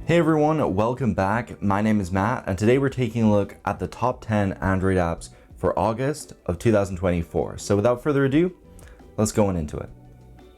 Hey everyone, welcome back. My name is Matt, and today we're taking a look at the top 10 Android apps for August of 2024. So without further ado, let's go on into it.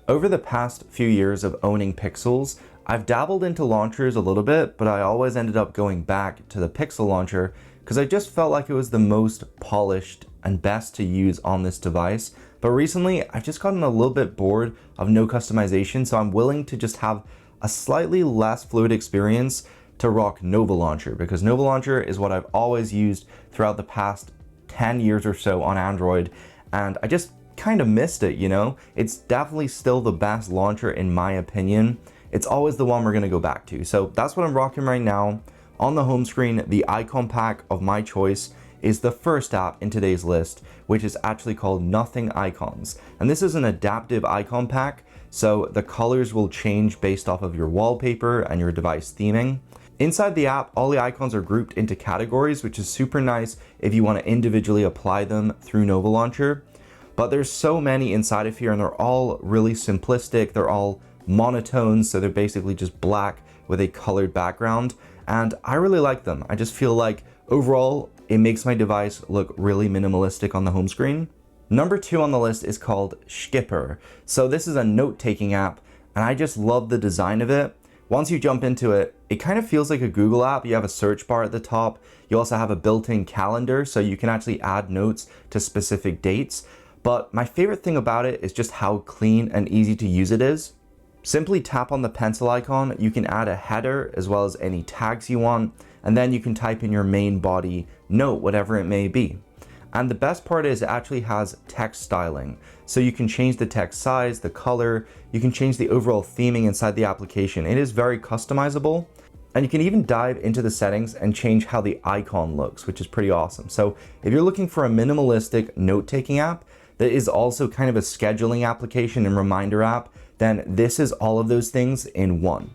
Over the past few years of owning Pixels, I've dabbled into launchers a little bit, but I always ended up going back to the Pixel launcher because I just felt like it was the most polished and best to use on this device. But recently, I've just gotten a little bit bored of no customization, so I'm willing to just have a slightly less fluid experience to rock Nova Launcher, because Nova Launcher is what I've always used throughout the past 10 years or so on Android, and I just kind of missed it, you know? It's definitely still the best launcher in my opinion. It's always the one we're gonna go back to. So that's what I'm rocking right now. On the home screen, the icon pack of my choice is the first app in today's list, which is actually called Nothing Icons. And this is an adaptive icon pack, so the colors will change based off of your wallpaper and your device theming. Inside the app, all the icons are grouped into categories, which is super nice if you want to individually apply them through Nova Launcher. But there's so many inside of here, and they're all really simplistic. They're all monotones, so they're basically just black with a colored background. And I really like them. I just feel like overall, it makes my device look really minimalistic on the home screen. Number 2 on the list is called Shkiper. So this is a note-taking app, and I just love the design of it. Once you jump into it, it kind of feels like a Google app. You have a search bar at the top. You also have a built-in calendar, so you can actually add notes to specific dates. But my favorite thing about it is just how clean and easy to use it is. Simply tap on the pencil icon. You can add a header as well as any tags you want, and then you can type in your main body note, whatever it may be. And the best part is it actually has text styling. So you can change the text size, the color, you can change the overall theming inside the application. It is very customizable. And you can even dive into the settings and change how the icon looks, which is pretty awesome. So if you're looking for a minimalistic note-taking app that is also kind of a scheduling application and reminder app, then this is all of those things in one.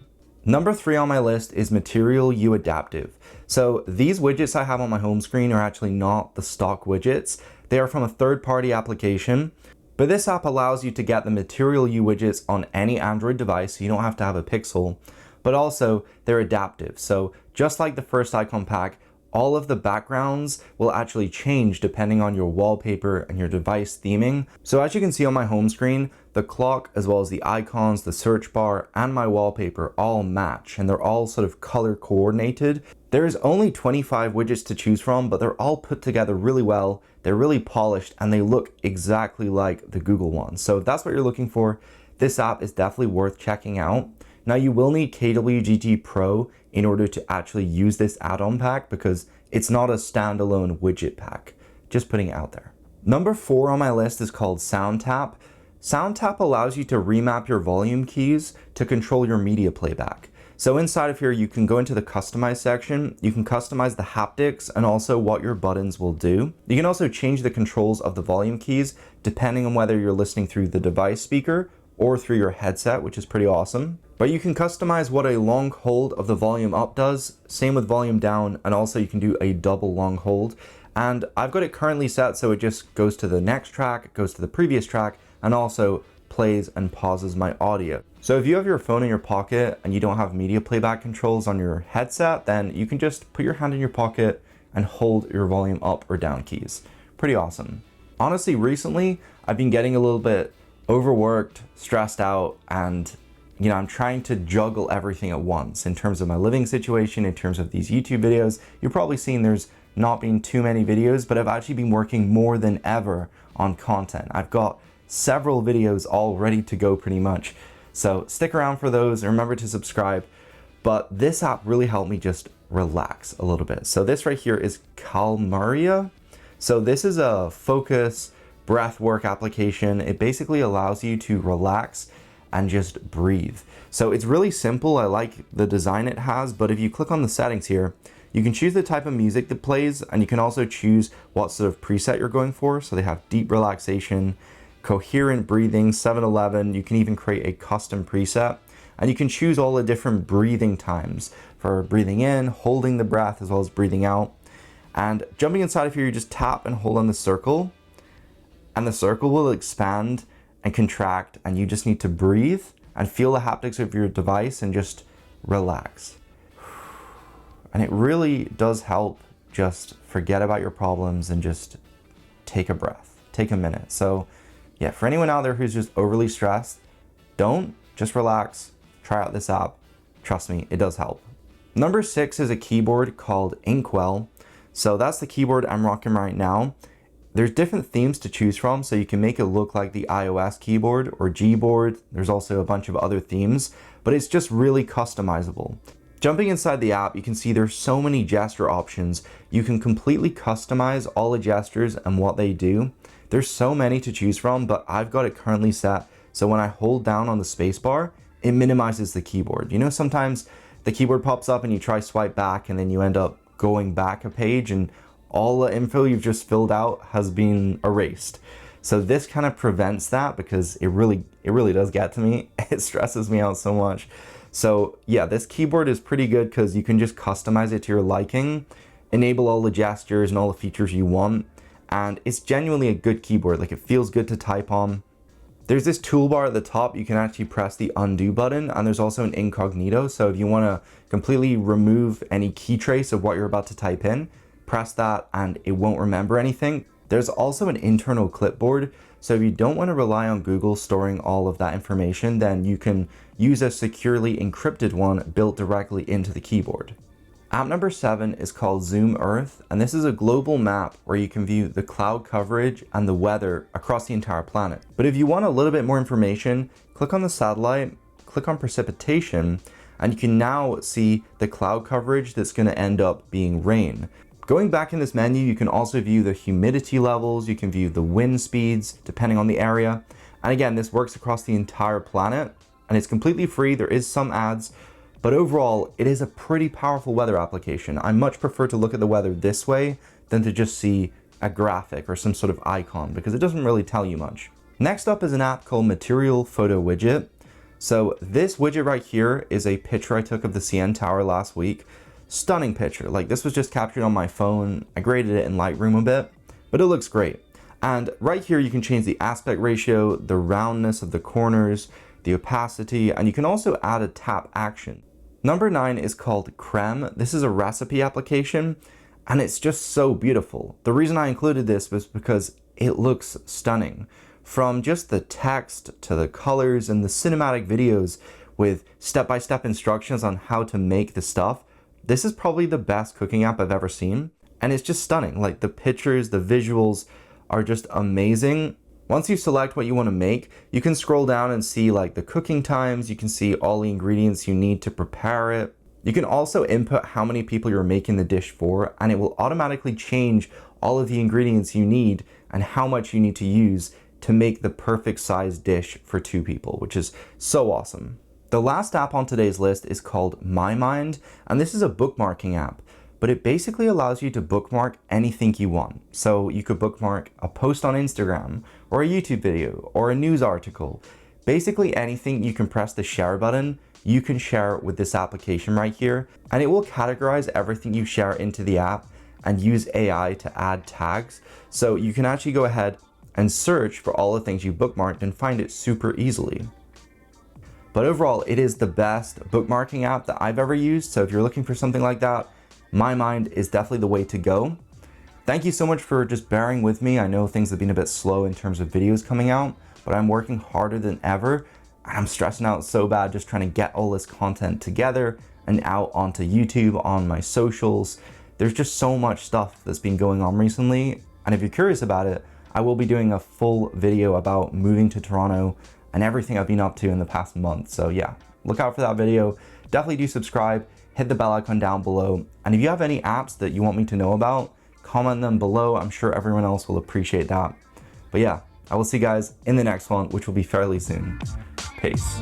Number 3 on my list is Material You Adaptive. So these widgets I have on my home screen are actually not the stock widgets. They are from a third-party application, but this app allows you to get the Material You widgets on any Android device, so you don't have to have a Pixel, but also they're adaptive. So just like the first icon pack, all of the backgrounds will actually change depending on your wallpaper and your device theming. So as you can see on my home screen, the clock as well as the icons, the search bar, and my wallpaper all match, and they're all sort of color coordinated. There's only 25 widgets to choose from, but they're all put together really well. They're really polished, and they look exactly like the Google ones. So if that's what you're looking for, this app is definitely worth checking out. Now you will need KWGT Pro in order to actually use this add-on pack because it's not a standalone widget pack. Just putting it out there. Number 4 on my list is called SoundTap. SoundTap allows you to remap your volume keys to control your media playback. So inside of here, you can go into the customize section. You can customize the haptics and also what your buttons will do. You can also change the controls of the volume keys depending on whether you're listening through the device speaker or through your headset, which is pretty awesome. But you can customize what a long hold of the volume up does, same with volume down, and also you can do a double long hold. And I've got it currently set so it just goes to the next track, goes to the previous track, and also plays and pauses my audio. So if you have your phone in your pocket and you don't have media playback controls on your headset, then you can just put your hand in your pocket and hold your volume up or down keys. Pretty awesome. Honestly, recently, I've been getting a little bit overworked, stressed out, and I'm trying to juggle everything at once in terms of my living situation, in terms of these YouTube videos. You're probably seeing there's not been too many videos, but I've actually been working more than ever on content. I've got several videos all ready to go pretty much. So stick around for those and remember to subscribe. But this app really helped me just relax a little bit. So this right here is Calmaria. So this is a focus breath work application. It basically allows you to relax and just breathe. So it's really simple. I like the design it has, but if you click on the settings here, you can choose the type of music that plays, and you can also choose what sort of preset you're going for. So they have deep relaxation, coherent breathing, 7-Eleven. You can even create a custom preset, and you can choose all the different breathing times for breathing in, holding the breath, as well as breathing out. And jumping inside of here, you just tap and hold on the circle, and the circle will expand and contract, and you just need to breathe and feel the haptics of your device and just relax. And it really does help just forget about your problems and just take a breath, take a minute. So yeah, for anyone out there who's just overly stressed, just relax, try out this app. Trust me, it does help. Number 6 is a keyboard called Inkwell. So that's the keyboard I'm rocking right now. There's different themes to choose from, so you can make it look like the iOS keyboard or Gboard. There's also a bunch of other themes, but it's just really customizable. Jumping inside the app, you can see there's so many gesture options. You can completely customize all the gestures and what they do. There's so many to choose from, but I've got it currently set so when I hold down on the spacebar, it minimizes the keyboard. You know, sometimes the keyboard pops up and you try swipe back and then you end up going back a page and all the info you've just filled out has been erased. So this kind of prevents that because it really does get to me. It stresses me out so much. So yeah, this keyboard is pretty good because you can just customize it to your liking, enable all the gestures and all the features you want. And it's genuinely a good keyboard. Like, it feels good to type on. There's this toolbar at the top. You can actually press the undo button, and there's also an incognito. So if you want to completely remove any key trace of what you're about to type in, press that and it won't remember anything. There's also an internal clipboard. So if you don't want to rely on Google storing all of that information, then you can use a securely encrypted one built directly into the keyboard. App number 7 is called Zoom Earth, and this is a global map where you can view the cloud coverage and the weather across the entire planet. But if you want a little bit more information, click on the satellite, click on precipitation, and you can now see the cloud coverage that's going to end up being rain. Going back in this menu, you can also view the humidity levels, you can view the wind speeds depending on the area. And again, this works across the entire planet, and it's completely free. There is some ads, but overall, it is a pretty powerful weather application. I much prefer to look at the weather this way than to just see a graphic or some sort of icon, because it doesn't really tell you much. Next up is an app called Material Photo Widget. So this widget right here is a picture I took of the CN Tower last week. Stunning picture. Like, this was just captured on my phone. I graded it in Lightroom a bit, but it looks great. And right here, you can change the aspect ratio, the roundness of the corners, the opacity, and you can also add a tap action. Number 9 is called CREME. This is a recipe application, and it's just so beautiful. The reason I included this was because it looks stunning. From just the text to the colors and the cinematic videos with step-by-step instructions on how to make the stuff, this is probably the best cooking app I've ever seen. And it's just stunning. Like, the pictures, the visuals are just amazing. Once you select what you want to make, you can scroll down and see like the cooking times. You can see all the ingredients you need to prepare it. You can also input how many people you're making the dish for, and it will automatically change all of the ingredients you need and how much you need to use to make the perfect size dish for 2 people, which is so awesome. The last app on today's list is called MyMind, and this is a bookmarking app, but it basically allows you to bookmark anything you want. So you could bookmark a post on Instagram, or a YouTube video, or a news article. Basically anything. You can press the share button, you can share with this application right here, and it will categorize everything you share into the app and use AI to add tags. So you can actually go ahead and search for all the things you bookmarked and find it super easily. But overall, it is the best bookmarking app that I've ever used. So if you're looking for something like that, MyMind is definitely the way to go. Thank you so much for just bearing with me. I know things have been a bit slow in terms of videos coming out, but I'm working harder than ever. And I'm stressing out so bad just trying to get all this content together and out onto YouTube, on my socials. There's just so much stuff that's been going on recently. And if you're curious about it, I will be doing a full video about moving to Toronto and everything I've been up to in the past month. So yeah, look out for that video. Definitely do subscribe, hit the bell icon down below. And if you have any apps that you want me to know about, comment them below. I'm sure everyone else will appreciate that. But yeah, I will see you guys in the next one, which will be fairly soon. Peace.